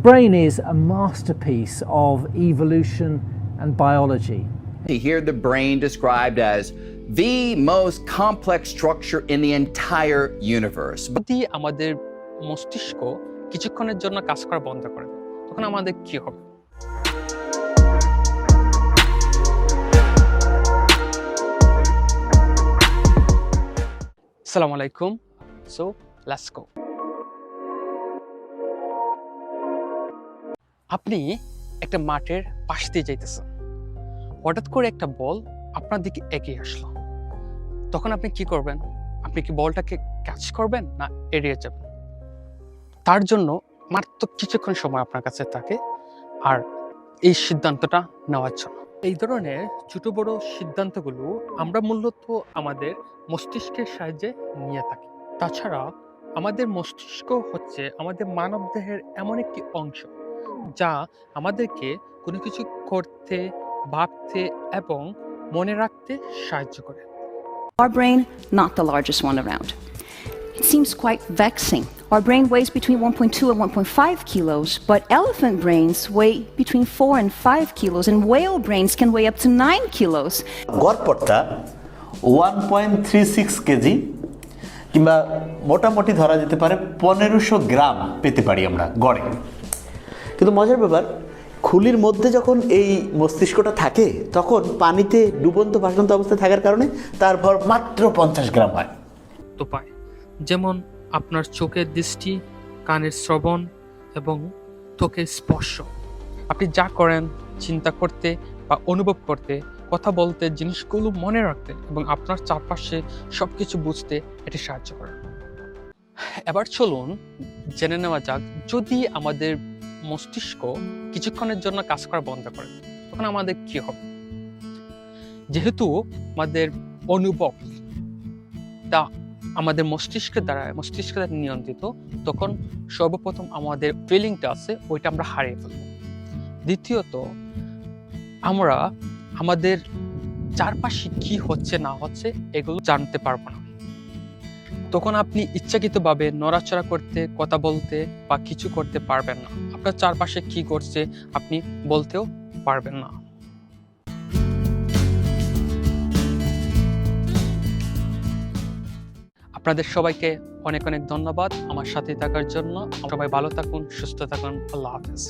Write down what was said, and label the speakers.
Speaker 1: The brain is a masterpiece of evolution and biology.
Speaker 2: Here the brain described as the most complex structure in the entire universe.
Speaker 3: যদি আমাদের মস্তিষ্ক কিছুক্ষণের জন্য কাজ করা বন্ধ করে দেয়, তখন আমাদের কি হবে? আসসালামু আলাইকুম। So let's go. আপনি একটা মাঠের পাশ দিয়ে যাইতেছেন, হঠাৎ করে একটা বল আপনার দিকে এগিয়ে আসলো, তখন আপনি কি করবেন? আপনি কি বলটাকে ক্যাচ করবেন না এড়িয়ে যাবেন? তার জন্য মাত্র কিছুক্ষণ সময় আপনার কাছে থাকে আর এই সিদ্ধান্তটা নেওয়ার জন্য। এই ধরনের ছোট বড় সিদ্ধান্তগুলো আমরা মূলত আমাদের মস্তিষ্কের সাহায্যে নিয়ে থাকি। তাছাড়া আমাদের মস্তিষ্ক হচ্ছে আমাদের মানবদেহের এমন একটি অংশ যা আমাদেরকে কোনো কিছু করতে, ভাবতে এবং মনে রাখতে সাহায্য করে।
Speaker 4: Our brain, not the largest one around. It seems quite vexing. Our brain weighs between 1.2 and 1.5 kilos, but elephant brains weigh between 4 and 5 kilos, and whale brains can weigh up to 9 kilos.
Speaker 5: গড়পড়টা 1.36 KG কিংবা মোটামুটি ধরা যেতে পারে 1500 গ্রাম পেতে পারি আমরা গড়ে। কিন্তু মজার ব্যাপার, খুলির মধ্যে যখন এই মস্তিষ্কটা থাকে তখন পানিতে ডুবন্ত ভাসন্ত অবস্থায় থাকার কারণে তার ভর মাত্র 50 গ্রাম হয়।
Speaker 3: তো পায় যেমন আপনার চোখের দৃষ্টি, কানের শ্রবণ এবং ত্বকের স্পর্শ। আপনি যা করেন, চিন্তা করতে বা অনুভব করতে, কথা বলতে, জিনিসগুলো মনে রাখতে এবং আপনার চারপাশে সবকিছু বুঝতে এটি সাহায্য করে। এবার চলুন জেনে নেওয়া যাক, যদি আমাদের মস্তিষ্ক কিছুক্ষণের জন্য কাজ করা বন্ধ করে তখন আমাদের কি হবে। যেহেতু আমাদের অনুভব তা আমাদের মস্তিষ্কের দ্বারা নিয়ন্ত্রিত, তখন সর্বপ্রথম আমাদের ফিলিংটা আছে ওইটা আমরা হারিয়ে ফেলবো। দ্বিতীয়ত, আমরা আমাদের চারপাশে কি হচ্ছে না হচ্ছে এগুলো জানতে পারবো না। তখন আপনি ইচ্ছাকৃতভাবে নড়াচড়া করতে, কথা বলতে বা কিছু করতে পারবেন না। আপনার চারপাশে কি ঘটছে আপনি বলতেও পারবেন না। আপনাদের সবাইকে অনেক অনেক ধন্যবাদ আমার সাথে থাকার জন্য। সবাই ভালো থাকুন, সুস্থ থাকুন। আল্লাহ হাফেজ।